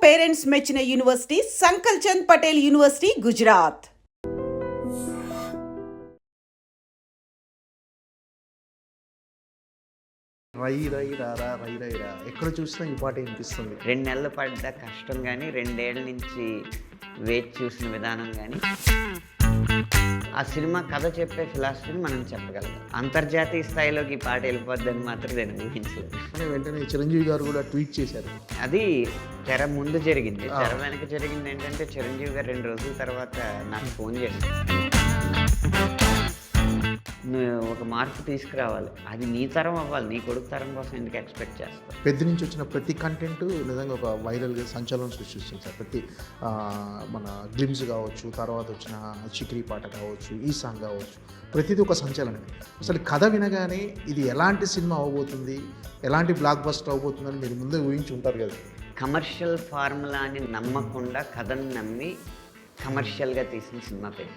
Parents మెచ్చిన university సంకల్ Chand Patel university Gujarat. రై రై రారా రై రై రా ఎక్కడ చూసినా ఈ పాట వినిపిస్తుంది. 2 నెలలు పడ్డ కష్టం కానీ 2 ఏళ్ల నుంచి వేచి చూసిన విధానం కానీ ఆ సినిమా కథ చెప్పే ఫిలాసఫీని మనం చెప్పగలం. అంతర్జాతీయ స్థాయిలోకి ఈ పాట వెళ్ళిపోద్దని మాత్రం నేను ఊహించలేదు. అని వెంటనే చిరంజీవి గారు కూడా ట్వీట్ చేశారు. అది తెర ముందు జరిగింది. తెర వెనక జరిగింది ఏంటంటే చిరంజీవి గారు 2 రోజుల తర్వాత నాకు ఫోన్ చేశారు. నువ్వు ఒక మార్పు తీసుకురావాలి, అది నీ తరం అవ్వాలి, నీ కొడుకు తరం కోసం ఎందుకు ఎక్స్పెక్ట్ చేస్తావు. పెద్ద నుంచి వచ్చిన ప్రతి కంటెంట్ నిజంగా ఒక వైరల్గా సంచలనం సృష్టిస్తుంది సార్. ప్రతి మన గ్లిమ్స్ కావచ్చు, తర్వాత వచ్చిన చిక్రీ పాట కావచ్చు, ఈ సాంగ్ కావచ్చు, ప్రతిదీ ఒక సంచలనం. అసలు కథ వినగానే ఇది ఎలాంటి సినిమా అవబోతుంది, ఎలాంటి బ్లాక్ బస్టర్ అవబోతుందని మీరు ముందే ఊహించి ఉంటారు కదా. కమర్షియల్ ఫార్ములాని నమ్మకుండా కథను నమ్మి కమర్షియల్గా తీసిన సినిమా పెద్ద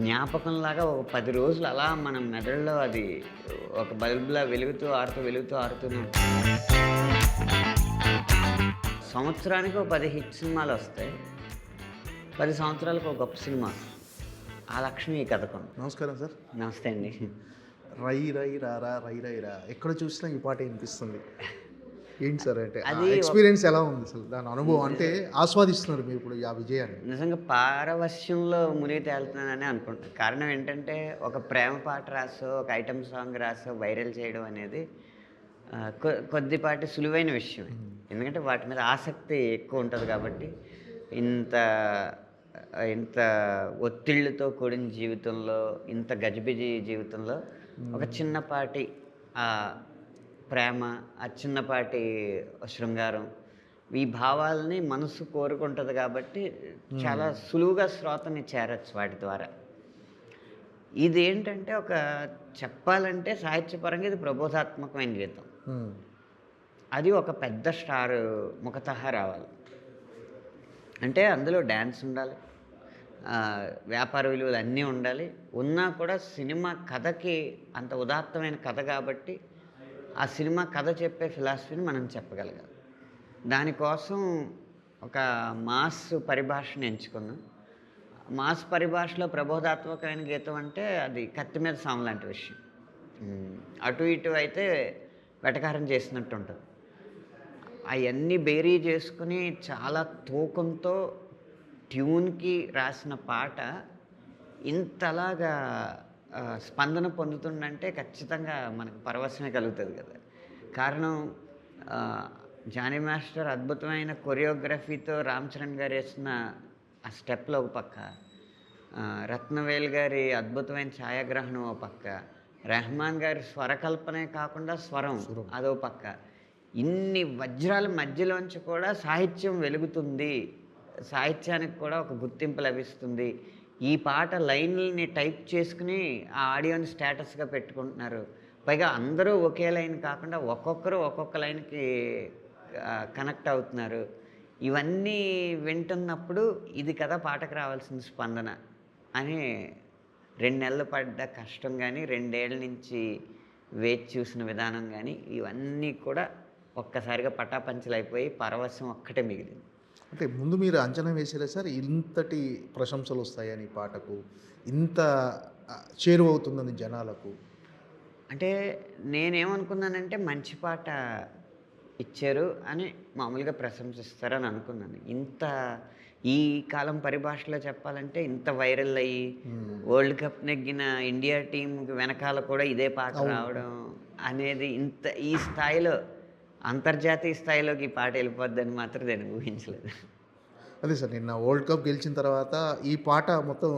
జ్ఞాపకంలాగా ఒక 10 రోజులు అలా మన మెదడులో అది ఒక బల్బులా వెలుగుతూ ఆరుతూనే సంవత్సరానికి ఒక 10 హిట్ సినిమాలు వస్తాయి, 10 సంవత్సరాలకు ఒక గొప్ప సినిమా. ఆ లక్ష్మి ఈ కథకు. నమస్కారం సార్. నమస్తే అండి. రై రై రారా రై రై రా ఎక్కడ చూసినా ఈ పాట వినిపిస్తుంది. ఏంటి సార్ అంటే అది ఎక్స్పీరియన్స్ ఎలా ఉంది అసలు, దాని అనుభవం అంటే ఆస్వాదిస్తున్నారు మీరు ఇప్పుడు ఆ విజయాన్ని? నిజంగా పారవశ్యంలో మునిగి తేలుతున్నానని అనుకుంటున్నాను. కారణం ఏంటంటే ఒక ప్రేమ పాట రాసో, ఒక ఐటమ్ సాంగ్ రాసో వైరల్ చేయడం అనేది కొద్దిపాటి సులువైన విషయం. ఎందుకంటే వాటి మీద ఆసక్తి ఎక్కువ ఉంటుంది కాబట్టి. ఇంత ఒత్తిళ్ళతో కూడిన జీవితంలో, ఇంత గజిబిజి జీవితంలో ఒక చిన్నపాటి ప్రేమ, ఆ చిన్నపాటి శృంగారం, ఈ భావాలని మనసు కోరుకుంటుంది కాబట్టి చాలా సులువుగా శ్రోతని చేరచ్చు వాటి ద్వారా. ఇది ఏంటంటే ఒక చెప్పాలంటే సాహిత్యపరంగా ఇది ప్రబోధాత్మకమైన గీతం. అది ఒక పెద్ద స్టార్ ముఖతః రావాలి అంటే అందులో డ్యాన్స్ ఉండాలి, వ్యాపార విలువలు అన్నీ ఉండాలి. ఉన్నా కూడా సినిమా కథకి అంత ఉదాత్తమైన కథ కాబట్టి ఆ సినిమా కథ చెప్పే ఫిలాసఫీని మనం చెప్పగలగాలి. దానికోసం ఒక మాస్ పరిభాషను ఎంచుకున్నాం. మాస్ పరిభాషలో ప్రబోధాత్మకమైన గీతం అంటే అది కత్తి మీద సాము లాంటి విషయం. అటు ఇటు అయితే వెటకారం చేసినట్టు ఉంటుంది. అవన్నీ బేరీ చేసుకుని చాలా తూకంతో ట్యూన్కి రాసిన పాట ఇంతలాగా స్పందన పొందుతుందంటే ఖచ్చితంగా మనకు పరవశమే కలుగుతుంది కదా. కారణం జానీ మాస్టర్ అద్భుతమైన కొరియోగ్రఫీతో రామ్ చరణ్ గారు వేసిన ఆ స్టెప్లో ఒక పక్క, రత్నవేల్ గారి అద్భుతమైన ఛాయాగ్రహణం ఒక పక్క, రెహమాన్ గారి స్వరకల్పనే కాకుండా స్వరం అదో పక్క, ఇన్ని వజ్రాల మధ్యలోంచి కూడా సాహిత్యం వెలుగుతుంది, సాహిత్యానికి కూడా ఒక గుర్తింపు లభిస్తుంది. ఈ పాట లైన్లని టైప్ చేసుకుని ఆ ఆడియోని స్టేటస్గా పెట్టుకుంటున్నారు. పైగా అందరూ ఒకే లైన్ కాకుండా ఒక్కొక్కరు ఒక్కొక్క లైన్కి కనెక్ట్ అవుతున్నారు. ఇవన్నీ వింటున్నప్పుడు ఇది కదా పాటకు రావాల్సిన స్పందన అని 2 నెలలు పడ్డ కష్టం కానీ 2 ఏళ్ల నుంచి వేచి చూసిన విధానం కానీ ఇవన్నీ కూడా ఒక్కసారిగా పటాపంచలైపోయి పరవశం ఒక్కటే మిగిలింది. అంటే ముందు మీరు అంచనా వేసారా సార్ ఇంతటి ప్రశంసలు వస్తాయని, పాటకు ఇంత చేరువవుతుందని జనాలకు? అంటే నేనేమనుకున్నానంటే మంచి పాట ఇచ్చారు అని మామూలుగా ప్రశంసిస్తారని అనుకున్నాను. ఈ కాలం పరిభాషలో చెప్పాలంటే ఇంత వైరల్ అయ్యి వరల్డ్ కప్ నెగ్గిన ఇండియా టీంకి వెనకాల కూడా ఇదే పాట రావడం అనేది ఈ స్థాయిలో అంతర్జాతీయ స్థాయిలోకి ఈ పాట వెళ్ళిపోద్దని మాత్రం నేను ఊహించలేదు. అదే సార్, నిన్న వరల్డ్ కప్ గెలిచిన తర్వాత ఈ పాట మొత్తం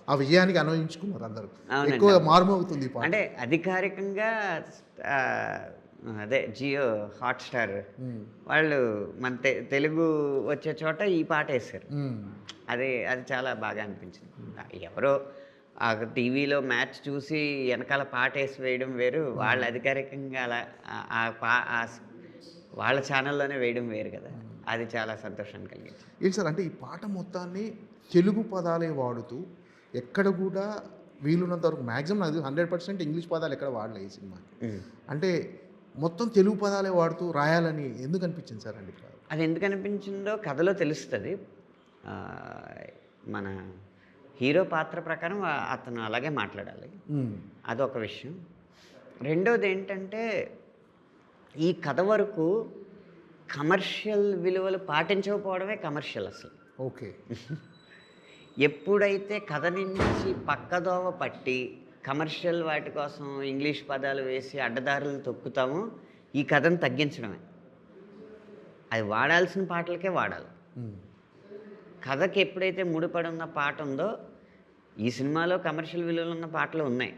ఆ విజయానికి అన్వయించుకున్నారు అందరూ. ఎక్కువ మారుమోగుతుంది పాట. అంటే అధికారికంగా అదే జియో హాట్స్టార్ వాళ్ళు మన తెలుగు వచ్చే చోట ఈ పాట వేశారు. అది చాలా బాగా అనిపించింది. ఎవరో ఆ టీవీలో మ్యాచ్ చూసి వెనకాల పాట వేసి వేయడం వేరు, వాళ్ళు అధికారికంగా అలా వాళ్ళ ఛానల్లోనే వేయడం వేరు కదా. అది చాలా సంతోషాన్ని కలిగించింది. ఏంటి సార్ అంటే ఈ పాట మొత్తాన్ని తెలుగు పదాలే వాడుతూ ఎక్కడ కూడా వీలున్నంత వరకు మ్యాక్సిమం అది 100% ఇంగ్లీష్ పదాలు ఎక్కడ వాడలే ఈ సినిమాకి. అంటే మొత్తం తెలుగు పదాలే వాడుతూ రాయాలని ఎందుకు అనిపించింది సార్? అంటే అది ఎందుకు అనిపించిందో కథలో తెలుస్తుంది. మన హీరో పాత్ర ప్రకారం అతను అలాగే మాట్లాడాలి. అదొక విషయం. రెండోది ఏంటంటే, ఈ కథ వరకు కమర్షియల్ విలువలు పాటించకపోవడమే కమర్షియల్ అసలు. ఓకే. ఎప్పుడైతే కథ నుంచి పక్కదోవ పట్టి కమర్షియల్ వాటి కోసం ఇంగ్లీష్ పదాలు వేసి అడ్డదారులు తొక్కుతామో ఈ కథను తగ్గించడమే. అది వాడాల్సిన పాటలకే వాడాలి. కథకి ఎప్పుడైతే ముడిపడి ఉన్న పాట ఉందో, ఈ సినిమాలో కమర్షియల్ విలువలు ఉన్న పాటలు ఉన్నాయి.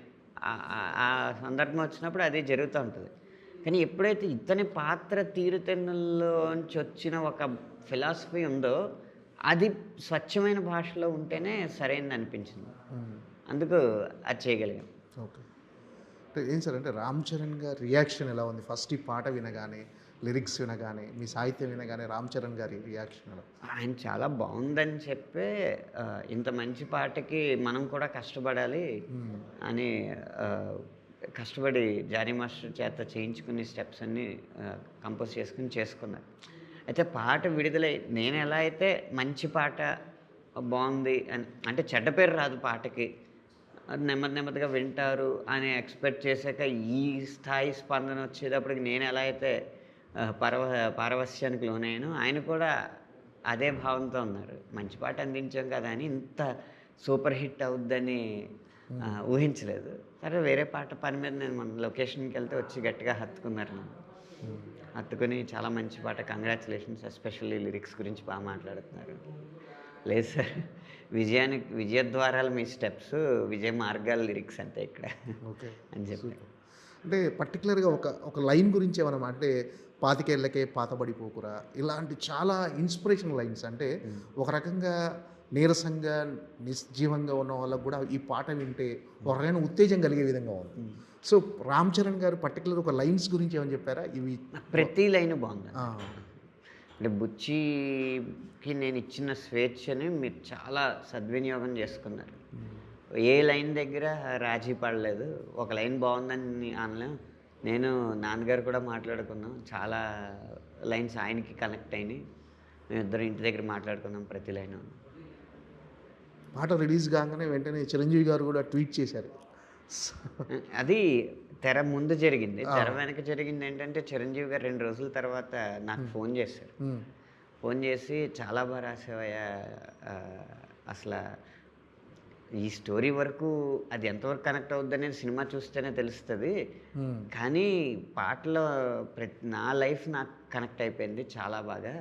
ఆ సందర్భం వచ్చినప్పుడు అది జరుగుతూ ఉంటుంది. కానీ ఎప్పుడైతే ఇతని పాత్ర తీరుతెన్నుల్లోంచి వచ్చిన ఒక ఫిలాసఫీ ఉందో, అది స్వచ్ఛమైన భాషలో ఉంటేనే సరైనది అనిపించింది. అందుకు అది చేయగలిగాం. ఓకే. అంటే ఏం సార్, అంటే రామ్ చరణ్ గారి రియాక్షన్ ఎలా ఉంది ఫస్ట్ ఈ పాట వినగానే, లిరిక్స్ వినగానే, మీ సాహిత్యం వినగానే రామ్ చరణ్ గారి రియాక్షన్ ఎలా? ఆయన చాలా బాగుందని చెప్పే ఇంత మంచి పాటకి మనం కూడా కష్టపడాలి అని కష్టపడి జానీ మాస్టర్ చేత చేయించుకుని స్టెప్స్ అన్నీ కంపోజ్ చేసుకున్నారు. అయితే పాట విడుదలై నేను ఎలా అయితే మంచి పాట బాగుంది అని, అంటే చెడ్డ పేరు రాదు పాటకి, నెమ్మదిగా వింటారు అని ఎక్స్పెక్ట్ చేశాక ఈ స్థాయి స్పందన వచ్చేటప్పటికి నేను ఎలా అయితే పారవస్యానికి లోనయ్యాను, ఆయన కూడా అదే భావంతో ఉన్నారు. మంచి పాట అందించాం కదా అని ఇంత సూపర్ హిట్ అవుద్దని ఊహించలేదు. సరే వేరే పాట పని మీద నేను మన లొకేషన్కి వెళ్తే వచ్చి గట్టిగా హత్తుకున్నారు నన్ను. హత్తుకుని చాలా మంచి పాట, కంగ్రాచులేషన్స్, ఎస్పెషల్లీ లిరిక్స్ గురించి బాగా మాట్లాడుతున్నారు. లేదు సార్, విజయద్వారాలు మీ స్టెప్స్, విజయ మార్గాల లిరిక్స్ అంతే ఇక్కడ ఓకే అని చెప్పి. అంటే పర్టికులర్గా ఒక లైన్ గురించి ఏమన్నా అంటే, పాతికేళ్లకే పాతబడిపోకురా, ఇలాంటి చాలా ఇన్స్పిరేషన్ లైన్స్. అంటే ఒక రకంగా నీరసంగా నిర్జీవంగా ఉన్న వాళ్ళకు కూడా ఈ పాట వింటే ఒక రకమైన ఉత్తేజం కలిగే విధంగా ఉంది. సో రామ్ చరణ్ గారు పర్టికులర్ ఒక లైన్స్ గురించి ఏమని చెప్పారా? ఇవి ప్రతి లైన్ బాగుంది. అంటే బుచ్చికి నేను ఇచ్చిన స్వేచ్ఛని మీరు చాలా సద్వినియోగం చేసుకున్నారు. ఏ లైన్ దగ్గర రాజీ పడలేదు. ఒక లైన్ బాగుందని అనలేం. నేను నాన్నగారు కూడా మాట్లాడుకున్నాం, చాలా లైన్స్ ఆయనకి కనెక్ట్ అయినాయి. మేమిద్దరం ఇంటి దగ్గర మాట్లాడుకున్నాం ప్రతి లైన్. పాట రిలీజ్ కాగానే వెంటనే చిరంజీవి గారు కూడా ట్వీట్ చేశారు. అది తెర ముందు జరిగింది. తెర వెనక జరిగింది ఏంటంటే, చిరంజీవి గారు 2 రోజుల తర్వాత నాకు ఫోన్ చేశారు. ఫోన్ చేసి చాలా బాగా రాసావయ్యా, అసలు ఈ స్టోరీ వరకు అది ఎంతవరకు కనెక్ట్ అవుద్ది అనేది సినిమా చూస్తేనే తెలుస్తుంది, కానీ పాటలో నా లైఫ్ నాకు కనెక్ట్ అయిపోయింది చాలా బాగా,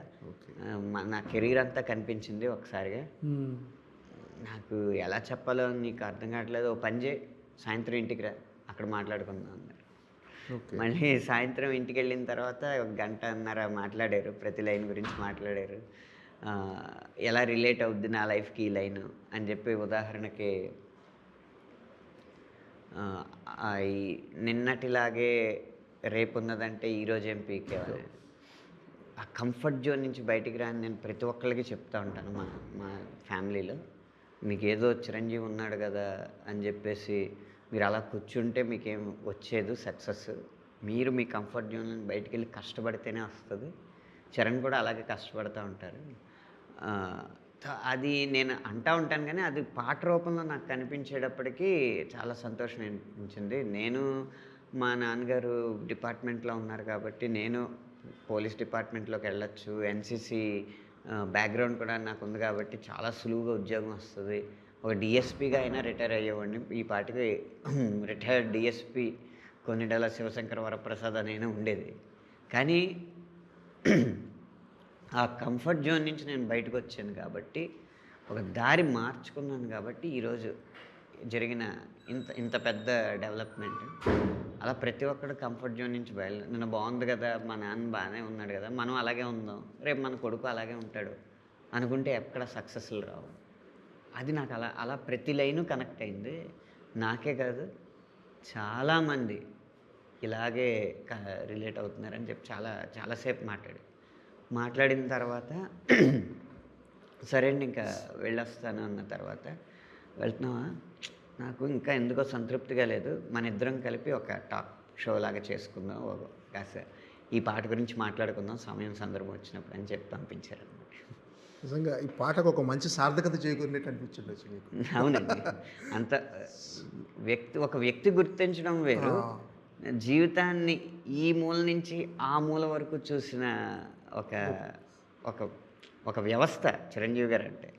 నా కెరీర్ అంతా కనిపించింది ఒకసారిగా. నాకు ఎలా చెప్పాలో నీకు అర్థం కావట్లేదు, ఓ పని చేయి, సాయంత్రం ఇంటికి రా, అక్కడ మాట్లాడుకుందాం అన్నారు. మళ్ళీ సాయంత్రం ఇంటికి వెళ్ళిన తర్వాత 1.5 గంట మాట్లాడారు, ప్రతి లైన్ గురించి మాట్లాడారు. ఎలా రిలేట్ అవుద్ది నా లైఫ్కి ఈ లైను అని చెప్పి, ఉదాహరణకి నిన్నటిలాగే రేపు ఉన్నదంటే ఈరోజు ఏం పీకేవాలి, ఆ కంఫర్ట్ జోన్ నుంచి బయటికి రాని నేను ప్రతి ఒక్కరికి చెప్తా ఉంటాను మా ఫ్యామిలీలో. మీకు ఏదో చిరంజీవి ఉన్నాడు కదా అని చెప్పేసి మీరు అలా కూర్చుంటే మీకేం వచ్చేది సక్సెస్. మీరు మీ కంఫర్ట్ జోన్ నుంచి బయటికి వెళ్ళి కష్టపడితేనే వస్తుంది. చరణ్ కూడా అలాగే కష్టపడుతూ ఉంటారు. అది నేను అంటూ ఉంటాను, కానీ అది పాట రూపంలో నాకు కనిపించేటప్పటికీ చాలా సంతోషం అనిపించింది. నేను మా నాన్నగారు డిపార్ట్మెంట్లో ఉన్నారు కాబట్టి నేను పోలీస్ డిపార్ట్మెంట్లోకి వెళ్ళొచ్చు, ఎన్సీసీ బ్యాక్గ్రౌండ్ కూడా నాకు ఉంది కాబట్టి చాలా సులువుగా ఉద్యోగం వస్తుంది. ఒక డిఎస్పీగా అయినా రిటైర్ అయ్యేవాడిని. ఈ పాటికి రిటైర్డ్ డిఎస్పీ కొన్నిడల శివశంకర వరప్రసాద్ అనైనా ఉండేది. కానీ ఆ కంఫర్ట్ జోన్ నుంచి నేను బయటకు వచ్చాను కాబట్టి, ఒక దారి మార్చుకున్నాను కాబట్టి ఈరోజు జరిగిన ఇంత పెద్ద డెవలప్మెంట్. అలా ప్రతి ఒక్కడు కంఫర్ట్ జోన్ నుంచి నిన్న బాగుంది కదా, మా నాన్న బాగానే ఉన్నాడు కదా, మనం అలాగే ఉందాం, రేపు మన కొడుకు అలాగే ఉంటాడు అనుకుంటే ఎక్కడ సక్సెస్లు రావు. అది నాకు అలా ప్రతి లైను కనెక్ట్ అయింది. నాకే కాదు, చాలామంది ఇలాగే రిలేట్ అవుతున్నారని చెప్పి చాలాసేపు మాట్లాడిన తర్వాత సరే అండి ఇంకా వెళ్ళొస్తాను అన్న తర్వాత, వెళ్తున్నావా, నాకు ఇంకా ఎందుకో సంతృప్తిగా లేదు, మన ఇద్దరం కలిపి ఒక టాక్ షో లాగా చేసుకుందాం, కాస్త ఈ పాట గురించి మాట్లాడుకుందాం సమయం సందర్భం వచ్చినప్పుడు అని చెప్పి పంపించారనమాట. నిజంగా ఈ పాటకు ఒక మంచి సార్థకత చేకూరినట్టు అనిపించుండొచ్చు మీకు. అవునండి. అంత ఒక వ్యక్తి గుర్తించడం వేరు, జీవితాన్ని ఈ మూల నుంచి ఆ మూల వరకు చూసిన ఒక ఒక ఒక వ్యవస్థ చిరంజీవి గారు అంటే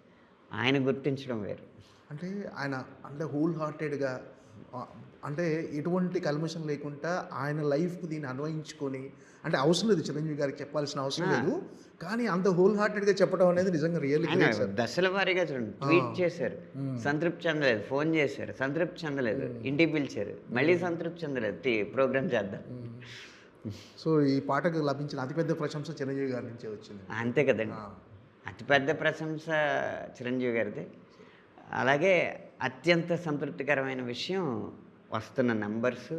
ఆయన గుర్తించడం వేరు. అంటే ఆయన అంటే హోల్ హార్టెడ్గా అంటే ఎటువంటి కల్మషం లేకుండా ఆయన లైఫ్కు దీన్ని అన్వయించుకొని, అంటే అవసరం లేదు చిరంజీవి గారికి చెప్పాల్సిన అవసరం లేదు, కానీ అంత హోల్ హార్టెడ్గా చెప్పడం అనేది నిజంగా రియల్లీ దశల వారీగా చూడండి, ట్వీట్ చేశారు, సంతృప్తి చెందలేదు, ఫోన్ చేశారు, సంతృప్తి చెందలేదు, ఇంటికి పిలిచారు, మళ్ళీ సంతృప్తి చెందలేదు, ప్రోగ్రామ్ చేద్దాం. సో ఈ పాటకు లభించిన అతిపెద్ద ప్రశంస చిరంజీవి గారి నుంచే వచ్చింది. అంతే కదండి, అతిపెద్ద ప్రశంస చిరంజీవి గారిది. అలాగే అత్యంత సంతృప్తికరమైన విషయం వస్తున్న నంబర్స్,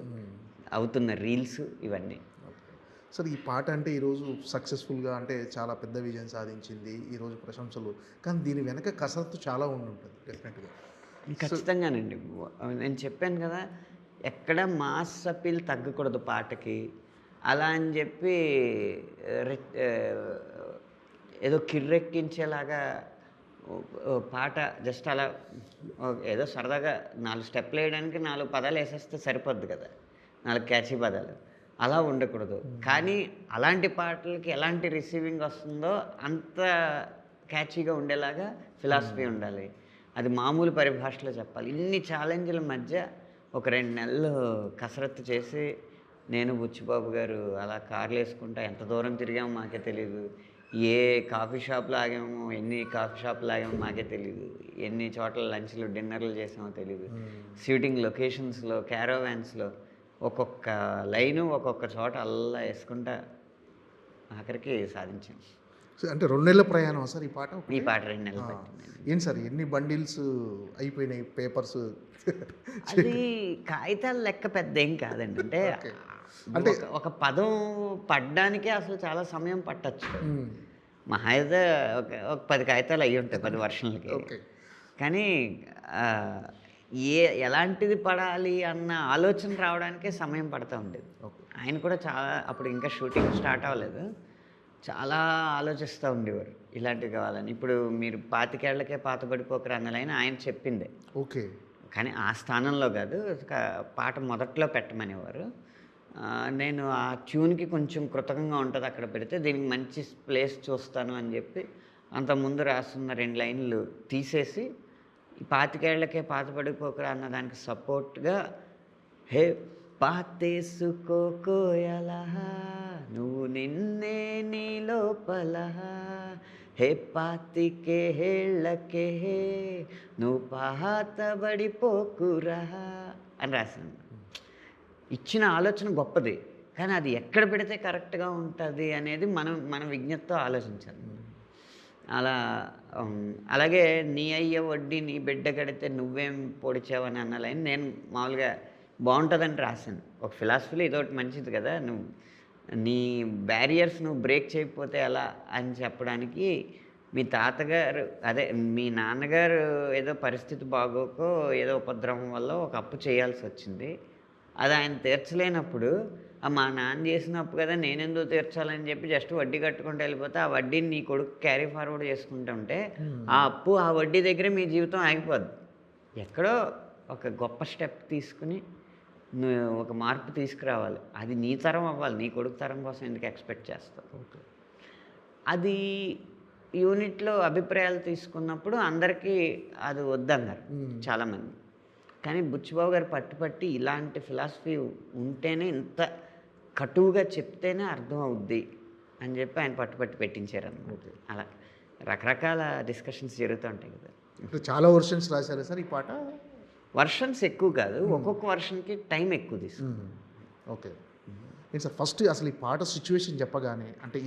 అవుతున్న రీల్స్, ఇవన్నీ. సార్ ఈ పాట అంటే ఈరోజు సక్సెస్ఫుల్గా అంటే చాలా పెద్ద విజయం సాధించింది, ఈరోజు ప్రశంసలు, కానీ దీని వెనక కసరత్తు చాలా ఉంటుంది డెఫినెట్గా. ఖచ్చితంగానండి. నేను చెప్పాను కదా, ఎక్కడ మాస్ అప్పీల్ తగ్గకూడదు పాటకి. అలా అని చెప్పి ఏదో కిర్రెక్కించేలాగా పాట జస్ట్ అలా ఏదో సరదాగా 4 స్టెప్లు వేయడానికి 4 పదాలు వేసేస్తే సరిపోద్ది కదా, 4 క్యాచీ పదాలు, అలా ఉండకూడదు. కానీ అలాంటి పాటలకి ఎలాంటి రిసీవింగ్ వస్తుందో అంత క్యాచీగా ఉండేలాగా ఫిలాసఫీ ఉండాలి. అది మామూలు పరిభాషలో చెప్పాలి. ఇన్ని ఛాలెంజ్ల మధ్య ఒక 2 నెలలు కసరత్తు చేసి, నేను బుచ్చిబాబు గారు అలా కార్లు వేసుకుంటా ఎంత దూరం తిరిగామో మాకే తెలియదు, ఏ కాఫీ షాప్లో ఆగామో, ఎన్ని కాఫీ షాప్లో ఆగామో మాకే తెలియదు, ఎన్ని చోట్ల లంచ్లు డిన్నర్లు చేసామో తెలియదు, షూటింగ్ లొకేషన్స్లో, క్యారోవాన్స్లో ఒక్కొక్క లైను ఒక్కొక్క చోట అల్లా వేసుకుంటా ఆఖరికి సాధించాం. అంటే 2 నెలల ప్రయాణం సార్ ఈ పాట? ఈ పాట 2 నెలలు పట్టింది. ఏంటి సార్ ఎన్ని బండిల్స్ అయిపోయినాయి పేపర్స్? అది కాగితాల లెక్క పెద్ద ఏం కాదండి. అంటే ఒక పదం పడ్డానికే అసలు చాలా సమయం పట్టచ్చు. మహా అయితే ఒక 10 కాగితాలు అయ్యి ఉంటాయి 10 వర్షన్లకి. కానీ ఎలాంటిది పడాలి అన్న ఆలోచన రావడానికే సమయం పడుతూ ఉండేది. ఆయన కూడా చాలా, అప్పుడు ఇంకా షూటింగ్ స్టార్ట్ అవ్వలేదు, చాలా ఆలోచిస్తూ ఉండేవారు ఇలాంటివి కావాలని. ఇప్పుడు మీరు 25 ఏళ్లకే పాతబడిపోకరు అన్న లైన్ ఆయన చెప్పిందే. ఓకే. కానీ ఆ స్థానంలో కాదు, పాట మొదట్లో పెట్టమనేవారు. నేను ఆ ట్యూన్కి కొంచెం కృతజ్ఞంగా ఉంటుంది అక్కడ పెడితే, దీనికి మంచి ప్లేస్ చూస్తాను అని చెప్పి అంతకుముందు రాస్తున్న 2 లైన్లు తీసేసి 25 ఏళ్లకే పాతబడిపోకరా అన్న దానికి సపోర్ట్గా, హే పాతేసుకోకోయలా నువ్వు నిన్నే నీ లోపల, హే 25 ఏళ్లకే నువ్వు పాతబడిపోకురా అని రాశాను. ఇచ్చిన ఆలోచన గొప్పది, కానీ అది ఎక్కడ పెడితే కరెక్ట్గా ఉంటుంది అనేది మన విజ్ఞతతో ఆలోచించాలి. అలాగే నీ అయ్య వడ్డీ నీ బిడ్డ కడితే నువ్వేం పొడిచావని అన్న లైన్ నేను మామూలుగా బాగుంటుందని రాశాను. ఒక ఫిలాసఫీలో ఇదొకటి మంచిది కదా, నువ్వు నీ బ్యారియర్స్ నువ్వు బ్రేక్ చేయకపోతే ఎలా అని చెప్పడానికి, మీ తాతగారు అదే మీ నాన్నగారు ఏదో పరిస్థితి బాగోకో ఏదో ఉపద్రవం వల్ల ఒక అప్పు చేయాల్సి వచ్చింది, అది ఆయన తీర్చలేనప్పుడు మా నాన్న చేసినప్పు కదా నేనెందుకు తీర్చాలని చెప్పి జస్ట్ వడ్డీ కట్టుకుంటూ వెళ్ళిపోతే, ఆ వడ్డీని నీ కొడుకు క్యారీ ఫార్వర్డ్ చేసుకుంటుంటే ఆ అప్పు ఆ వడ్డీ దగ్గర మీ జీవితం ఆగిపోద్ది. ఎక్కడో ఒక గొప్ప స్టెప్ తీసుకుని నువ్వు ఒక మార్పు తీసుకురావాలి. అది నీ తరం అవ్వాలి, నీ కొడుకు తరం కోసం ఎందుకు ఎక్స్పెక్ట్ చేస్తావు? అది యూనిట్లో అభిప్రాయాలు తీసుకున్నప్పుడు అందరికీ అది వద్దన్నారు చాలామంది. కానీ బుచ్చిబాబు గారు పట్టుపట్టి ఇలాంటి ఫిలాసఫీ ఉంటేనే, ఇంత కటువుగా చెప్తేనే అర్థం అవుద్ది అని చెప్పి ఆయన పట్టుపట్టి పెట్టించారన్నమాట. అలా రకరకాల డిస్కషన్స్ జరుగుతూ ఉంటాయి కదా. ఇప్పుడు చాలా వర్షన్స్ రాశారా సార్ ఈ పాట? వర్షన్స్ ఎక్కువ కాదు, ఒక్కొక్క వర్షన్కి టైం ఎక్కువ తీసుకుంది. ఓకే. ఏంటి సార్ ఫస్ట్ అసలు ఈ పాట సిచ్యువేషన్ చెప్పగానే, అంటే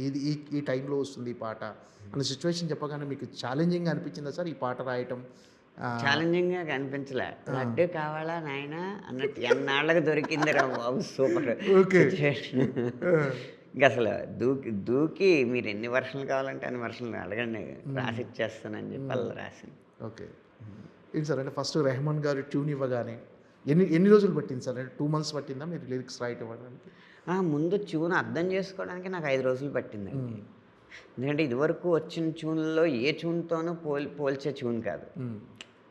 ఈ టైంలో వస్తుంది ఈ పాట అనే సిచ్యువేషన్ చెప్పగానే మీకు ఛాలెంజింగ్ అనిపించిందా సార్ ఈ పాట రాయటం? ఛాలెంజింగ్గా కనిపించలే. లడ్డు కావాలా నాయన అన్నట్టు ఎన్నాళ్ళకి దొరికింది రా బాబు, సూపర్. ఇంకా అసలు దూకి మీరు ఎన్ని వర్షాలు కావాలంటే అన్ని వర్షాలు అడగండి, రాసి ఇచ్చేస్తానని చెప్పి అలా రాసింది. ఓకే. ఏంటి సార్ అంటే ఫస్ట్ రెహమాన్ గారు ట్యూన్ ఇవ్వగానే ఎన్ని రోజులు పట్టింది సార్? అంటే 2 months పట్టిందా మీరు లిరిక్స్ రైట్ ఇవ్వడానికి? ముందు ట్యూన్ అర్థం చేసుకోవడానికి నాకు 5 రోజులు పట్టిందండి. ఎందుకంటే ఇదివరకు వచ్చిన ట్యూన్‌లో ఏ ట్యూన్‌తోనూ పోల్చే ట్యూన్ కాదు.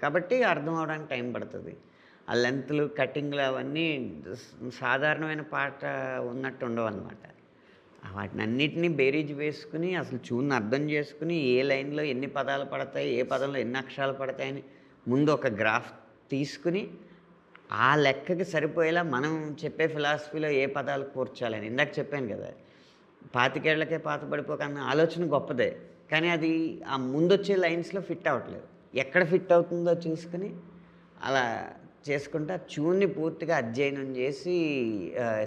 కాబట్టి అర్థం అవ్వడానికి టైం పడుతుంది. ఆ లెంత్‌లు, కటింగ్‌లు అవన్నీ సాధారణమైన పాట ఉన్నట్టు ఉండవన్నమాట. వాటినన్నిటిని బేరీజు వేసుకుని అసలు ట్యూన్‌ని అర్థం చేసుకుని ఏ లైన్‌లో ఎన్ని పదాలు పడతాయి, ఏ పదంలో ఎన్ని అక్షరాలు పడతాయని ముందు ఒక గ్రాఫ్ తీసుకుని ఆ లెక్కకి సరిపోయేలా మనం చెప్పే ఫిలాసఫీలో ఏ పదాలు కూర్చాలని ఇందాక చెప్పాను కదా! 25 ఏళ్లకే పాత పడిపోకన్న ఆలోచన గొప్పదే. కానీ అది ఆ ముందొచ్చే లైన్స్‌లో ఫిట్ అవ్వట్లేదు. ఎక్కడ ఫిట్ అవుతుందో చూసుకొని అలా చేసుకుంటా ట్యూన్‌ని పూర్తిగా అధ్యయనం చేసి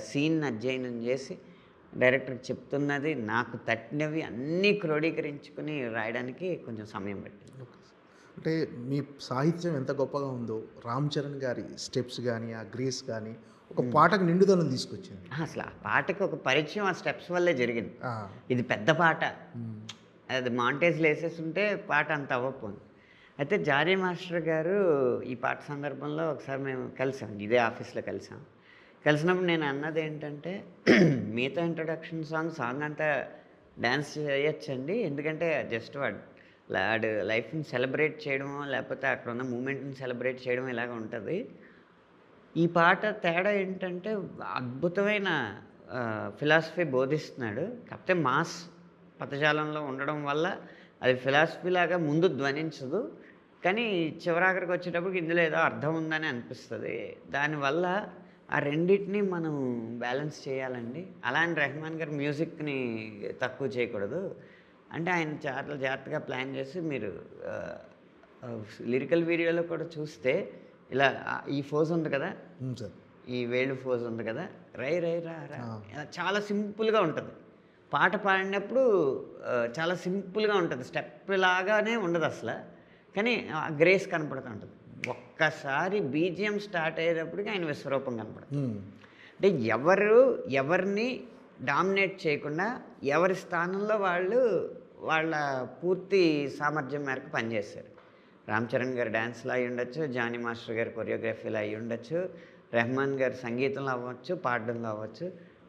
సీన్‌ని అధ్యయనం చేసి డైరెక్టర్‌కి చెప్తున్నది నాకు తట్టినవి అన్నీ క్రోడీకరించుకొని రాయడానికి కొంచెం సమయం పట్టింది. అంటే మీ సాహిత్యం ఎంత గొప్పగా ఉందో రామ్ చరణ్ గారి స్టెప్స్ కానీ ఆ గ్రేస్ కానీ ఒక పాటకు నిండుదనం తీసుకొచ్చింది. అసలు ఆ పాటకి ఒక పరిచయం ఆ స్టెప్స్ వల్లే జరిగింది. ఆ, ఇది పెద్ద పాట. అది మాంటేజ్‌లో వేసేసుంటే పాట అంత అవ్వకపోను. అయితే జానీ మాస్టర్ గారు ఈ పాట సందర్భంలో ఒకసారి మేము కలిసాం. ఇదే ఆఫీస్‌లో కలిసాం. కలిసినప్పుడు నేను అన్నది ఏంటంటే మిగతా ఇంట్రొడక్షన్ సాంగ్ అంతా డ్యాన్స్ చేయొచ్చండి. ఎందుకంటే జస్ట్ వాడు లైఫ్‌ని సెలబ్రేట్ చేయడమో లేకపోతే అక్కడ ఉన్న మూమెంట్‌ని సెలబ్రేట్ చేయడం ఇలాగ ఉంటుంది. ఈ పాట తేడా ఏంటంటే అద్భుతమైన ఫిలాసఫీ బోధిస్తున్నాడు. కాకపోతే మాస్ పదజాలంలో ఉండడం వల్ల అది ఫిలాసఫీ లాగా ముందు ధ్వనించదు. కానీ చివరాఖరికి వచ్చేటప్పటికి ఇందులో ఏదో అర్థం ఉందని అనిపిస్తుంది. దానివల్ల ఆ రెండిటిని మనం బ్యాలెన్స్ చేయాలండి. అలా అని రెహమాన్ గారి మ్యూజిక్‌ని తక్కువ చేయకూడదు. అంటే ఆయన చాలా జాగ్రత్తగా ప్లాన్ చేసి మీరు లిరికల్ వీడియోలో కూడా చూస్తే ఇలా ఈ ఫోజ్ ఉంది కదా! సార్. ఈ వేళ్ళు ఫోజ్ ఉంది కదా! రై రై రా రా ఇలా చాలా సింపుల్గా ఉంటుంది. పాట పాడినప్పుడు చాలా సింపుల్గా ఉంటుంది. స్టెప్ లాగానే ఉండదు అసలు. కానీ ఆ గ్రేస్ కనపడుతూ ఉంటుంది. ఒక్కసారి బీజిఎం స్టార్ట్ అయ్యేటప్పటికి ఆయన విశ్వరూపం కనపడుతుంది. అంటే ఎవరిని డామినేట్ చేయకుండా ఎవరి స్థానంలో వాళ్ళు వాళ్ళ పూర్తి సామర్థ్యం మేరకు పనిచేశారు. రామ్ చరణ్ గారు డ్యాన్స్లో అయి ఉండొచ్చు, జానీ మాస్టర్ గారి కొరియోగ్రఫీలో అయి ఉండొచ్చు, రెహమాన్ గారు సంగీతంలో అవ్వచ్చు, పాడడంలో అవ్వచ్చు,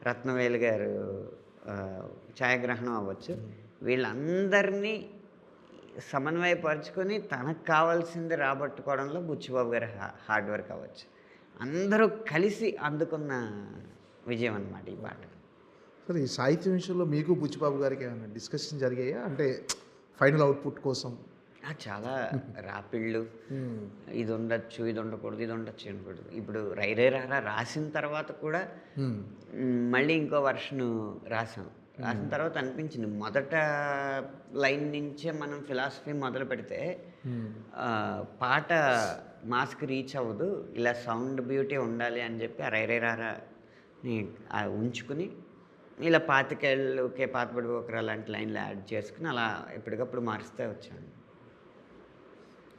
రత్నవేలు గారు ఛాయాగ్రహణం అవ్వచ్చు. వీళ్ళందరినీ సమన్వయపరుచుకొని తనకు కావాల్సింది రాబట్టుకోవడంలో బుచ్చిబాబు గారి హార్డ్ వర్క్ అవ్వచ్చు. అందరూ కలిసి అందుకున్న విజయం అన్నమాట ఈ పాట. సరే, ఈ సాహిత్యం విషయంలో మీకు బుచ్చిబాబు గారికి ఏమైనా డిస్కషన్ జరిగాయా? అంటే ఫైనల్ అవుట్పుట్ కోసం. చాలా రాపిళ్ళు ఇది ఉండొచ్చు, ఇది ఉండకూడదు, ఇది ఉండొచ్చు అనకూడదు. ఇప్పుడు రై రై రారా రాసిన తర్వాత కూడా మళ్ళీ ఇంకో వర్షను రాసాం. రాసిన తర్వాత అనిపించింది మొదట లైన్ నుంచే మనం ఫిలాసఫీ మొదలు పెడితే పాట మాస్కి రీచ్ అవ్వదు, ఇలా సౌండ్ బ్యూటీ ఉండాలి అని చెప్పి ఆ రై రై రారాని ఉంచుకుని ఇలా 25 ఏళ్ళకే పాతబడిపోకరా లాంటి లైన్లు యాడ్ చేసుకుని అలా ఎప్పటికప్పుడు మారుస్తూ వచ్చాను.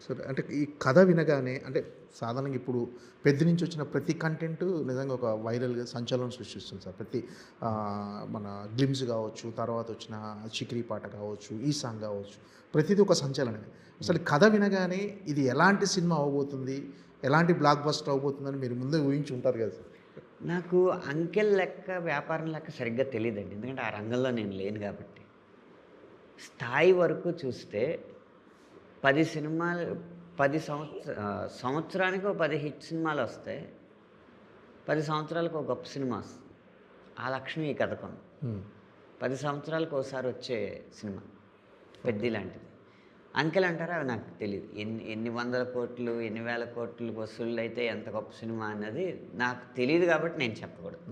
సరే, అంటే ఈ కథ వినగానే అంటే సాధారణంగా ఇప్పుడు పెద్ద నుంచి వచ్చిన ప్రతి కంటెంట్ నిజంగా ఒక వైరల్గా సంచలనం సృష్టిస్తుంది సార్. ప్రతి మన గ్లిమ్స్ కావచ్చు, తర్వాత వచ్చిన చిక్రీ పాట కావచ్చు, ఈ సాంగ్ కావచ్చు, ప్రతిదీ ఒక సంచలనమే. అసలు కథ వినగానే ఇది ఎలాంటి సినిమా అవబోతుంది, ఎలాంటి బ్లాక్ బస్టర్ అవబోతుందని మీరు ముందే ఊహించి ఉంటారు కదా సార్. నాకు అంకెల్ లెక్క వ్యాపారం లెక్క సరిగ్గా తెలియదండి. ఎందుకంటే ఆ రంగంలో నేను లేను కాబట్టి. స్థాయి వరకు చూస్తే 10 సినిమాలు 10 సంవత్సరానికి ఒక 10 హిట్ సినిమాలు వస్తాయి. 10 సంవత్సరాలకు ఒక గొప్ప సినిమా వస్తుంది. ఆ లక్షణం ఈ కథకును. 10 సంవత్సరాలకు ఒకసారి వచ్చే సినిమా పెద్ద లాంటిది. అంకెలు అంటారా అవి నాకు తెలియదు. ఎన్ని వందల కోట్లు, ఎన్ని వేల కోట్లు వసూళ్ళు అయితే ఎంత గొప్ప సినిమా అన్నది నాకు తెలియదు కాబట్టి నేను చెప్పకూడదు.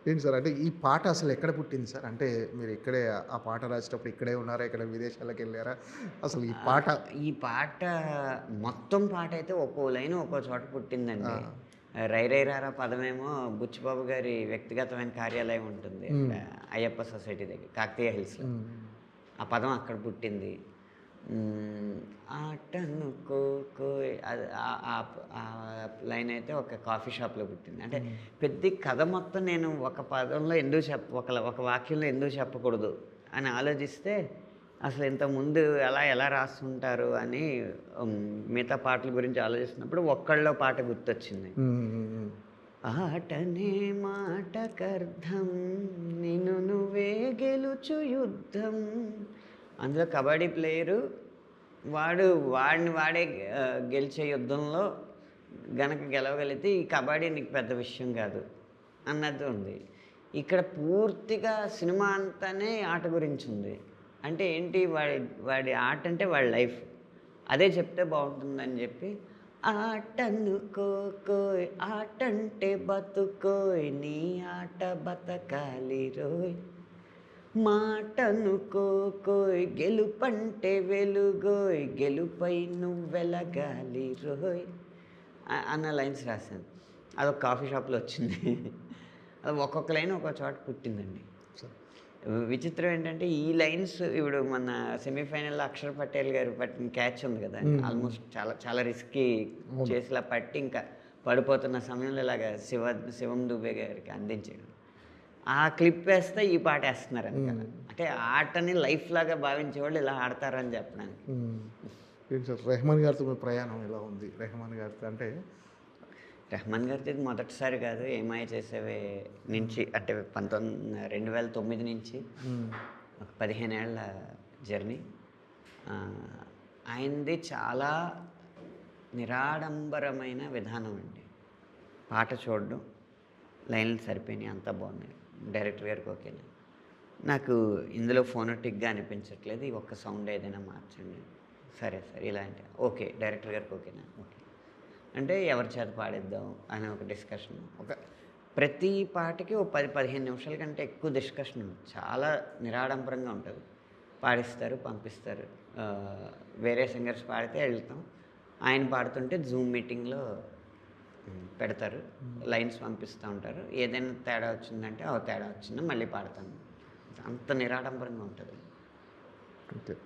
ఏంటి సార్, అంటే ఈ పాట అసలు ఎక్కడ పుట్టింది సార్? అంటే మీరు ఇక్కడే ఆ పాట రాసేటప్పుడు ఇక్కడే ఉన్నారా, ఇక్కడ విదేశాలకు వెళ్ళారా? అసలు ఈ పాట మొత్తం పాట అయితే ఒక్కో లైన్ ఒక్కో చోట పుట్టిందండి. రై రై రారా పదమేమో బుచ్చిబాబు గారి వ్యక్తిగతమైన కార్యాలయం ఉంటుంది అయ్యప్ప సొసైటీ దగ్గర కాకతీయ హిల్స్లో. ఆ పదం అక్కడ పుట్టింది. ఆటను కోకో ఆ లైన్ అయితే ఒక కాఫీ షాప్లో పుట్టింది. అంటే పెద్ద కథ మొత్తం నేను ఒక పదంలో ఎందుకు ఒక వాక్యంలో ఎందుకు చెప్పకూడదు అని ఆలోచిస్తే అసలు ఇంతకుముందు ఎలా రాస్తుంటారు అని మిగతా పాటల గురించి ఆలోచిస్తున్నప్పుడు ఒక్కళ్ళో పాట గుర్తొచ్చింది. ఆటనే మాటకర్థం నిన్ను నువ్వే గెలుచు యుద్ధం. అందులో కబడ్డీ ప్లేయరు వాడిని వాడే గెలిచే యుద్ధంలో గనక గెలవగలిగితే ఈ కబడ్డీ నీకు పెద్ద విషయం కాదు అన్నది ఉంది. ఇక్కడ పూర్తిగా సినిమా అంతానే ఆట గురించి ఉంది. అంటే ఏంటి, వాడి ఆట అంటే వాడి లైఫ్, అదే చెప్తే బాగుంటుందని చెప్పి ఆటనుకోయ్ ఆటంటే బతుకోయ్ నీ ఆట బతకాలి రోయ్, మాటనుకోయ్ గెలుపంటే వెలుగోయ్ గెలుపై నువ్వెలగాలి రోయ్ అన్న లైన్స్ రాశాను. అదొక కాఫీ షాప్లో వచ్చింది. అది ఒక్కొక్క లైన్ ఒక్కొక్క చోట పుట్టిందండి. విచిత్రం ఏంటంటే ఈ లైన్స్ ఇప్పుడు మన సెమీఫైనల్లో అక్షర్ పటేల్ గారు పట్టిన క్యాచ్ ఉంది కదా, ఆల్మోస్ట్ చాలా చాలా రిస్కీ చేసిలా పట్టి ఇంకా పడిపోతున్న సమయంలో ఇలాగ శివం దుబే గారికి అందించాడు. ఆ క్లిప్ వేస్తే ఈ పాట వేస్తున్నారు అనమాట. అంటే ఆటని లైఫ్ లాగా భావించే వాళ్ళు ఇలా ఆడతారని చెప్పడానికి. రెహమాన్ గారితో మీ ప్రయాణం ఎలా ఉంది? రెహమాన్ గారితో అంటే రెహమాన్ గారితో ఇది మొదటిసారి కాదు, ఏమై చేసేవే నుంచి అంటే 2009 నుంచి ఒక 15 ఏళ్ల జర్నీ. ఆయనది చాలా నిరాడంబరమైన విధానం అండి. పాట చూడడం, లైన్లు సరిపోయినాయి, అంతా బాగున్నాయి, డైరెక్టర్ గారికి ఓకేనా, నాకు ఇందులో ఫోనోటిక్గా అనిపించట్లేదు, ఈ ఒక్క సౌండ్ ఏదైనా మార్చండి, సరే ఇలా అంటే ఓకే, డైరెక్టర్ గారికి ఓకేనా, ఓకే అంటే ఎవరి చేత పాడిద్దాం అనే ఒక డిస్కషన్. ప్రతి పాటకి ఓ 10-15 నిమిషాల కంటే ఎక్కువ డిస్కషన్ ఉంది. చాలా నిరాడంబరంగా ఉంటుంది. పాడిస్తారు, పంపిస్తారు, వేరే సింగర్స్ పాడితే వెళ్తాం, ఆయన పాడుతుంటే జూమ్ మీటింగ్లో పెడతారు, లైన్స్ పంపిస్తూ ఉంటారు, ఏదైనా తేడా వచ్చిందంటే తేడా వచ్చిందో మళ్ళీ పాడతాను. అంత నిరాడంబరంగా ఉంటుంది. ఓకే.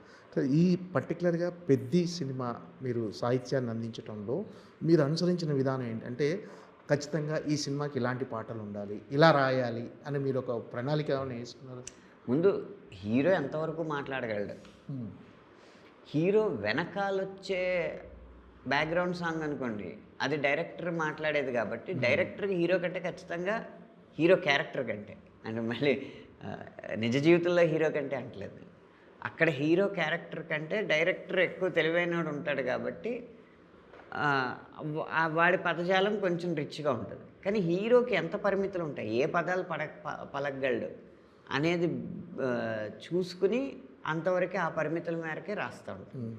ఈ పర్టికులర్గా పెద్ది సినిమా మీరు సాహిత్యాన్ని అందించడంలో మీరు అనుసరించిన విధానం ఏంటంటే ఖచ్చితంగా ఈ సినిమాకి ఇలాంటి పాటలు ఉండాలి, ఇలా రాయాలి అని మీరు ఒక ప్రణాళిక ఏమైనా వేసుకున్నారు? ముందు హీరో ఎంతవరకు మాట్లాడగలడు, హీరో వెనకాలొచ్చే బ్యాక్గ్రౌండ్ సాంగ్ అనుకోండి, అది డైరెక్టర్ మాట్లాడేది కాబట్టి డైరెక్టర్కి హీరో కంటే ఖచ్చితంగా హీరో క్యారెక్టర్ కంటే, అంటే మళ్ళీ నిజ జీవితంలో హీరో కంటే అంటలేదు, అక్కడ హీరో క్యారెక్టర్ కంటే డైరెక్టర్ ఎక్కువ తెలివైనవాడు ఉంటాడు కాబట్టి వాడి పదజాలం కొంచెం రిచ్గా ఉంటుంది. కానీ హీరోకి ఎంత పరిమితులు ఉంటాయి, ఏ పదాలు పలకగలడు అనేది చూసుకుని అంతవరకే ఆ పరిమితుల మేరకే రాస్తూ ఉంటాడు.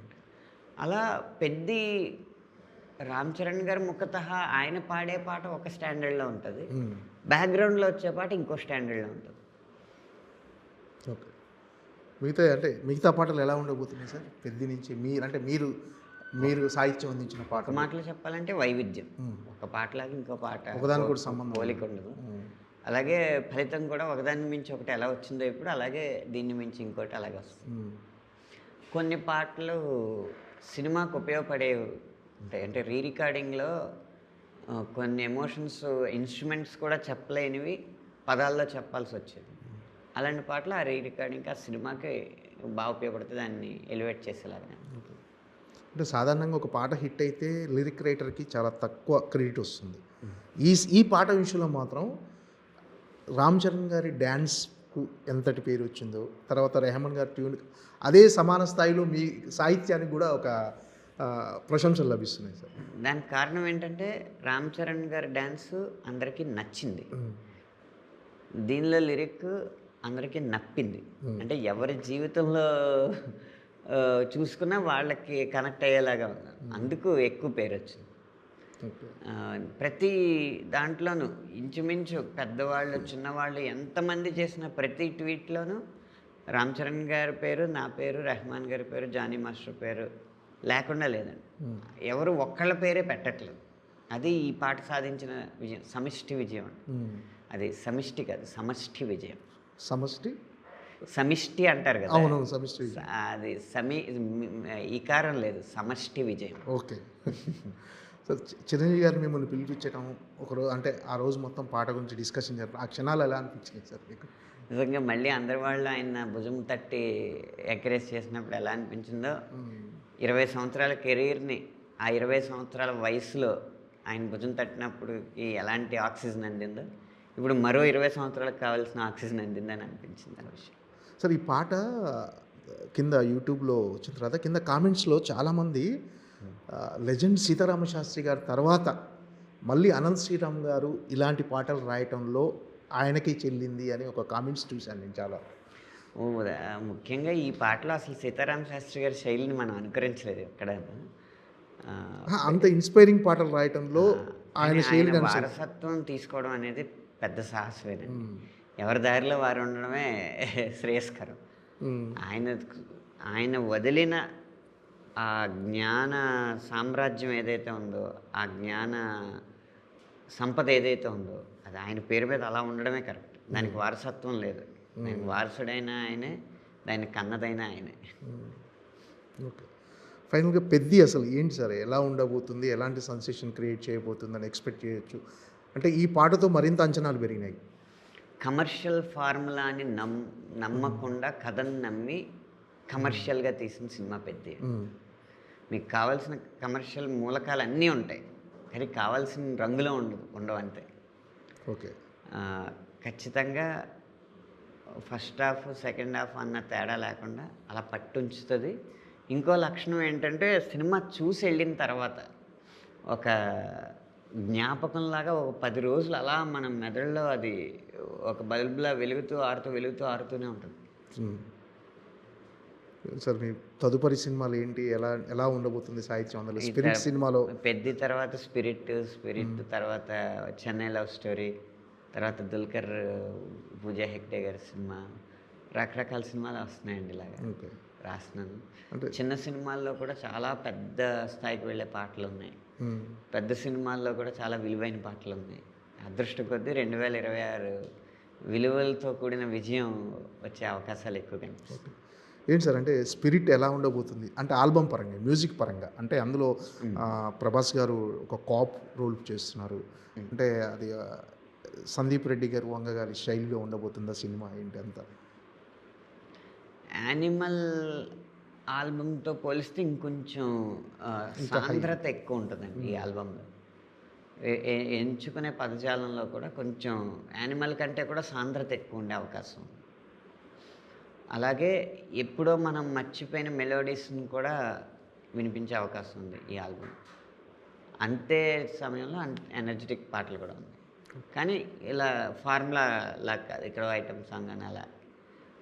అలా పెద్ది రామ్ చరణ్ గారు ముఖతః ఆయన పాడే పాట ఒక స్టాండర్డ్లో ఉంటుంది, బ్యాక్గ్రౌండ్లో వచ్చే పాట ఇంకో స్టాండర్డ్లో ఉంటుంది. ఓకే. మిగతా పాటలు ఎలా ఉండబోతున్నాయి సార్ పెద్ది నుంచి? మీరు సాహిత్యం అందించిన పాట మాటలు చెప్పాలంటే వైవిధ్యం, ఒక పాటలాగా ఇంకో పాట ఒకదాని కూడా సంబంధం పోలిక ఉండదు. అలాగే ఫలితం కూడా ఒకదాన్ని మించి ఒకటి ఎలా వచ్చిందో ఇప్పుడు, అలాగే దీన్ని మించి ఇంకోటి అలాగే వస్తుంది. కొన్ని పాటలు సినిమాకు ఉపయోగపడేవి ఉంటాయి, అంటే రీ రికార్డింగ్లో కొన్ని ఎమోషన్స్ ఇన్స్ట్రుమెంట్స్ కూడా చెప్పలేనివి పదాల్లో చెప్పాల్సి వచ్చేది. అలాంటి పాటలు ఆ రీ రికార్డింగ్కి ఆ సినిమాకి బాగా ఉపయోగపడుతుంది, దాన్ని ఎలివేట్ చేసేలాగా. అంటే సాధారణంగా ఒక పాట హిట్ అయితే లిరిక్ రైటర్కి చాలా తక్కువ క్రెడిట్ వస్తుంది. ఈ పాట విషయంలో మాత్రం రామ్ చరణ్ గారి డ్యాన్స్కు ఎంతటి పేరు వచ్చిందో, తర్వాత రెహమాన్ గారి ట్యూన్ అదే సమాన స్థాయిలో మీ సాహిత్యానికి కూడా ఒక ప్రశంసలు లభిస్తున్నాయి సార్. దానికి కారణం ఏంటంటే రామ్ చరణ్ గారి డ్యాన్స్ అందరికీ నచ్చింది, దీనిలో లిరిక్ అందరికీ నప్పింది. అంటే ఎవరి జీవితంలో చూసుకున్నా వాళ్ళకి కనెక్ట్ అయ్యేలాగా ఉన్నారు, అందుకు ఎక్కువ పేరు వచ్చింది. ప్రతి దాంట్లోనూ ఇంచుమించు పెద్దవాళ్ళు చిన్నవాళ్ళు ఎంతమంది చేసిన ప్రతి ట్వీట్లోనూ రామ్ చరణ్ గారి పేరు, నా పేరు, రెహమాన్ గారి పేరు, జానీ మాస్టర్ పేరు లేకుండా లేదండి. ఎవరు ఒక్కళ్ళ పేరే పెట్టట్లేదు. అది ఈ పాట సాధించిన విజయం, సమిష్టి విజయం అండి. అది సమిష్టి కాదు, సమష్టి విజయం. సమిష్టి అంటారు కదా, అవును, సమిష్టి. అది ఈకారం లేదు, సమష్టి విజయం. ఓకే. సో చిరంజీవి గారు మిమ్మల్ని పిలిపించడం ఒకరోజు, అంటే ఆ రోజు మొత్తం పాట గురించి డిస్కషన్ జరపడం, ఆ క్షణాలు ఎలా అనిపించినాయి సార్ మీకు? నిజంగా మళ్ళీ అందరి వాళ్ళు ఆయన భుజం తట్టి ఎంకరేజ్ చేసినప్పుడు ఎలా అనిపించిందో, 20 సంవత్సరాల కెరీర్ని ఆ 20 సంవత్సరాల వయసులో ఆయన భుజం తట్టినప్పుడు ఎలాంటి ఆక్సిజన్ అందిందో ఇప్పుడు మరో 20 సంవత్సరాలకు కావాల్సిన ఆక్సిజన్ అందిందని అనిపించింది ఆ విషయం. సార్ ఈ పాట కింద యూట్యూబ్లో వచ్చిన తర్వాత కింద కామెంట్స్లో చాలామంది లెజెండ్ సీతారామ శాస్త్రి గారి తర్వాత మళ్ళీ అనంత్ శ్రీరామ్ గారు ఇలాంటి పాటలు రాయటంలో ఆయనకి చెల్లింది అని ఒక కామెంట్స్ చూశాను నేను చాలా. ముఖ్యంగా ఈ పాటలో అసలు సీతారామ శాస్త్రి గారి శైలిని మనం అనుకరించలేదు ఎక్కడ. అంత ఇన్స్పైరింగ్ పాటలు రాయటంలో ఆయన శైలి వారసత్వం తీసుకోవడం అనేది పెద్ద సాహసమేనండి. ఎవరి దారిలో వారు ఉండడమే శ్రేయస్కరం. ఆయన వదిలిన ఆ జ్ఞాన సామ్రాజ్యం ఏదైతే ఉందో, ఆ జ్ఞాన సంపద ఏదైతే ఉందో అది ఆయన పేరు మీద అలా ఉండడమే కరెక్ట్. దానికి వారసత్వం లేదు. దానికి వారసుడైనా ఆయనే, దాన్ని కన్నదైనా ఆయనే. ఓకే, ఫైనల్గా పెద్ది అసలు ఏంటి సార్, ఎలా ఉండబోతుంది, ఎలాంటి సెన్సేషన్ క్రియేట్ చేయబోతుంది అని ఎక్స్పెక్ట్ చేయొచ్చు? అంటే ఈ పాటతో మరింత అంచనాలు పెరిగినాయి. కమర్షియల్ ఫార్ములాని నమ్మకుండా కథను నమ్మి కమర్షియల్గా తీసిన సినిమా పెద్ది. మీకు కావాల్సిన కమర్షియల్ మూలకాలు అన్నీ ఉంటాయి, కానీ కావాల్సిన రంగులో ఉండవు అంతే. ఓకే, ఖచ్చితంగా ఫస్ట్ హాఫ్ సెకండ్ హాఫ్ అన్న తేడా లేకుండా అలా పట్టుంచుతుంది. ఇంకో లక్షణం ఏంటంటే సినిమా చూసి వెళ్ళిన తర్వాత ఒక జ్ఞాపకంలాగా ఒక 10 రోజులు అలా మన మెదడులో అది ఒక బల్బులా ఆరుతూనే ఉంటుంది. సార్ మీ తదుపరి సినిమాలు ఏంటి, ఎలా ఉండబోతుంది సాహిత్యం అందులో? స్పిరిట్ సినిమాలో పెద్ద తర్వాత స్పిరిట్ తర్వాత చెన్నై లవ్ స్టోరీ, తర్వాత దుల్కర్ పూజా హెగ్డే గారి సినిమా, రకరకాల సినిమాలు వస్తున్నాయండి. ఇలాగా రాస్తున్నాను. అంటే చిన్న సినిమాల్లో కూడా చాలా పెద్ద స్థాయికి వెళ్ళే పాటలు ఉన్నాయి, పెద్ద సినిమాల్లో కూడా చాలా విలువైన పాటలు ఉన్నాయి. అదృష్టం కొద్దీ 2026 విలువలతో కూడిన విజయం వచ్చే అవకాశాలు ఎక్కువ కనిపిస్తాయి. ఏంటి సార్, అంటే స్పిరిట్ ఎలా ఉండబోతుంది అంటే ఆల్బమ్ పరంగా, మ్యూజిక్ పరంగా? అంటే అందులో ప్రభాస్ గారు ఒక కాప్ రోల్ చేస్తున్నారు, అంటే అది సందీప్ రెడ్డి గారు వంగ గారి శైలిలో ఉండబోతుందా సినిమా ఏంటి అంతా? యానిమల్ ఆల్బమ్తో పోలిస్తే ఇంకొంచెం సాంద్రత ఎక్కువ ఉంటుందండి ఈ ఆల్బంలో. ఎంచుకునే పదజాలంలో కూడా కొంచెం యానిమల్ కంటే కూడా సాంద్రత ఎక్కువ ఉండే అవకాశం. అలాగే ఎప్పుడో మనం మర్చిపోయిన మెలోడీస్ని కూడా వినిపించే అవకాశం ఉంది ఈ ఆల్బమ్. అంతే సమయంలో ఎనర్జెటిక్ పాటలు కూడా ఉన్నాయి, కానీ ఇలా ఫార్ములా లాగా కాదు. ఇక్కడ ఐటమ్ సాంగ్ అని అలా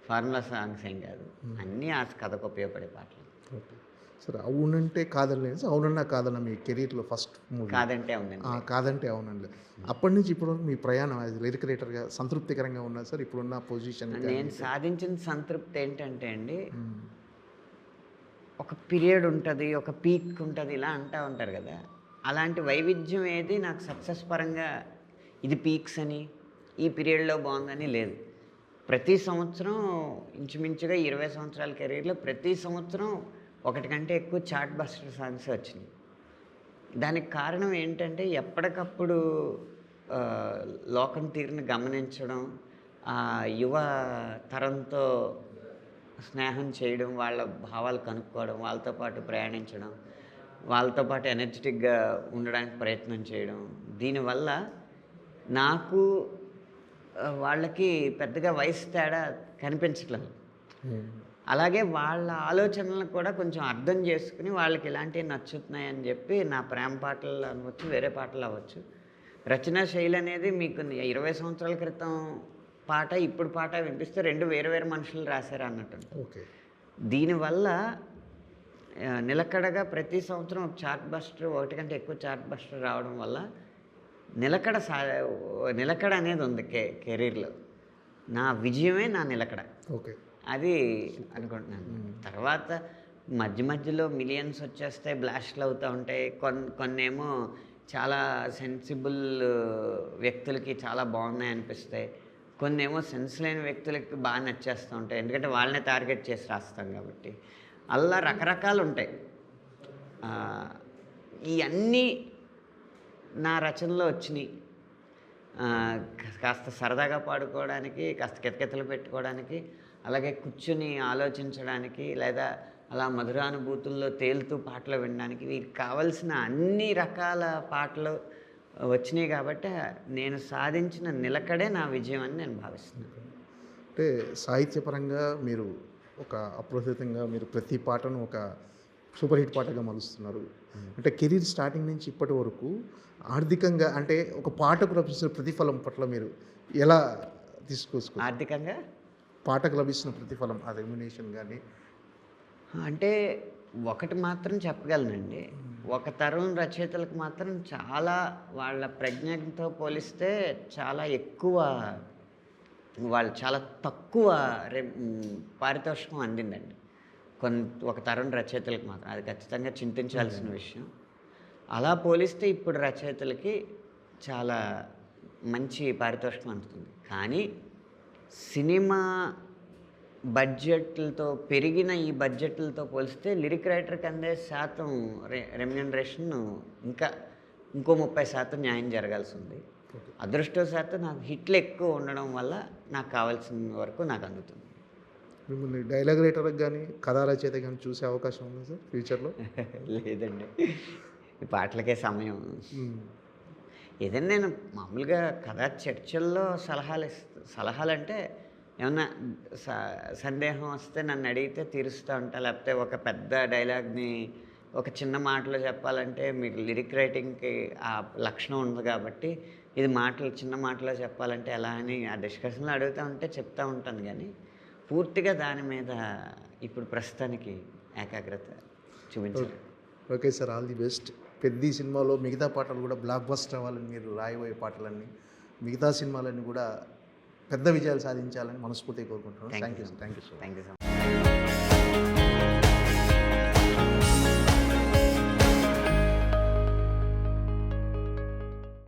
ఫార్ములా సాంగ్స్ ఏం కాదు, అన్నీ ఆ కథకు ఉపయోగపడే పాటలు. సరే, అవునంటే కాదని, అవునన్నా కాదన్న మీ కెరీర్లో ఫస్ట్ మూవీ కాదంటే అవునండి. కాదంటే అవునండి. అప్పటి నుంచి ఇప్పుడు మీ ప్రయాణం లిరిక్ రైటర్గా సంతృప్తికరంగా ఉన్నది సార్ ఇప్పుడున్న పొజిషన్? నేను సాధించిన సంతృప్తి ఏంటంటే అండి, ఒక పీరియడ్ ఉంటుంది, ఒక పీక్ ఉంటుంది, ఇలా అంటూ ఉంటారు కదా, అలాంటి వైవిధ్యం ఏది నాకు సక్సెస్ పరంగా ఇది పీక్స్ అని ఈ పీరియడ్లో బాగుందని లేదు. ప్రతి సంవత్సరం ఇంచుమించుగా 20 సంవత్సరాల కెరీర్లో ప్రతి సంవత్సరం ఒకటి కంటే ఎక్కువ చార్ట్ బస్టర్ సాంగ్స్ వచ్చినాయి. దానికి కారణం ఏంటంటే ఎప్పటికప్పుడు లోకం తీరుని గమనించడం, యువ తరంతో స్నేహం చేయడం, వాళ్ళ భావాలు కనుక్కోవడం, వాళ్ళతో పాటు ప్రయాణించడం, వాళ్ళతో పాటు ఎనర్జెటిక్గా ఉండడానికి ప్రయత్నం చేయడం. దీనివల్ల నాకు వాళ్ళకి పెద్దగా వయసు తేడా కనిపించట్లేదు. అలాగే వాళ్ళ ఆలోచనలను కూడా కొంచెం అర్థం చేసుకుని వాళ్ళకి ఇలాంటివి నచ్చుతున్నాయని చెప్పి నా ప్రేమ పాటలు అవ్వచ్చు, వేరే పాటలు అవ్వచ్చు, రచనా శైలి అనేది మీకు 20 సంవత్సరాల క్రితం పాట ఇప్పుడు పాట వినిపిస్తే 2 వేరు మనుషులు రాశారు అన్నట్టు. ఓకే, దీనివల్ల నిలకడగా ప్రతి సంవత్సరం ఒక చార్ట్ బస్టర్, ఒకటి కంటే ఎక్కువ చార్ట్ బస్టర్ రావడం వల్ల నిలకడ అనేది ఉంది కెరీర్లో. నా విజయమే నా నిలకడ. ఓకే, అది అనుకుంటున్నాను. తర్వాత మధ్యలో మిలియన్స్ వచ్చేస్తాయి, బ్లాస్ట్లు అవుతూ ఉంటాయి. కొన్నేమో చాలా సెన్సిబుల్ వ్యక్తులకి చాలా బాగున్నాయి అనిపిస్తాయి, కొన్నేమో సెన్స్ లేని వ్యక్తులకి బాగా నచ్చేస్తూ ఉంటాయి, ఎందుకంటే వాళ్ళనే టార్గెట్ చేసి రాస్తాం కాబట్టి. అలా రకరకాలు ఉంటాయి. ఇవన్నీ నా రచనలో వచ్చినాయి. కాస్త సరదాగా పాడుకోవడానికి, కాస్త కితకితలు పెట్టుకోవడానికి, అలాగే కూర్చుని ఆలోచించడానికి లేదా అలా మధురానుభూతుల్లో తేలుతూ పాటలు వినడానికి వీరికి కావలసిన అన్ని రకాల పాటలు వచ్చినాయి కాబట్టి నేను సాధించిన నిలకడే నా విజయం అని నేను భావిస్తున్నాను. అంటే సాహిత్యపరంగా మీరు ఒక అప్రతితంగా మీరు ప్రతి పాటను ఒక సూపర్ హిట్ పాటగా మలుస్తున్నారు. అంటే కెరీర్ స్టార్టింగ్ నుంచి ఇప్పటి వరకు ఆర్థికంగా అంటే ఒక పాటకు లభిస్తున్న ప్రతిఫలం పట్ల మీరు ఎలా తీసుకొచ్చుకో ఆర్థికంగా పాటకు లభిస్తున్న ప్రతిఫలం ఆ రెమ్యునేషన్ కానీ అంటే ఒకటి మాత్రం చెప్పగలనండి, ఒక తరం రచయితలకు మాత్రం చాలా వాళ్ళ ప్రజ్ఞతో పోలిస్తే చాలా ఎక్కువ, వాళ్ళు చాలా తక్కువ పారితోషికం అందిందండి ఒక తరం రచయితలకు మాత్రం. అది ఖచ్చితంగా చింతించాల్సిన విషయం. అలా పోలిస్తే ఇప్పుడు రచయితలకి చాలా మంచి పారితోషికం అందుతుంది. కానీ సినిమా బడ్జెట్లతో పెరిగిన ఈ బడ్జెట్లతో పోలిస్తే లిరిక్ రైటర్కి అందే శాతం రెమ్యూనరేషన్ ఇంకో 30% న్యాయం జరగాల్సి ఉంది. అదృష్టవశాత్తు నాకు హిట్లు ఎక్కువ ఉండడం వల్ల నాకు కావాల్సిన వరకు నాకు అందుతుంది. మిమ్మల్ని డైలాగ్ రైటర్కి కానీ కథా రచయిత కానీ చూసే అవకాశం ఉంది సార్ ఫ్యూచర్లో? లేదండి, ఈ పాటలకే సమయం. ఏదైనా నేను మామూలుగా కథా చర్చల్లో సలహాలు అంటే ఏమన్నా సందేహం వస్తే నన్ను అడిగితే తీరుస్తూ ఉంటా. లేకపోతే ఒక పెద్ద డైలాగ్ని ఒక చిన్న మాటలో చెప్పాలంటే మీకు లిరిక్ రైటింగ్కి ఆ లక్షణం ఉంది కాబట్టి ఇది చిన్న మాటలో చెప్పాలంటే ఎలా అని ఆ డిస్కషన్లో అడుగుతూ ఉంటే చెప్తూ ఉంటాను. కానీ పూర్తిగా దాని మీద ఇప్పుడు ప్రస్తుతానికి ఏకాగ్రత చూపించాలి. Okay sir, all the best. పెద్ద సినిమాలో మిగతా పాటలు కూడా బ్లాక్ బస్టర్ అవ్వాలని, మీరు రాయబోయే పాటలన్నీ మిగతా సినిమాలన్నీ కూడా పెద్ద విజయాలు సాధించాలని మనస్ఫూర్తిగా కోరుకుంటున్నాను. Thank you so much.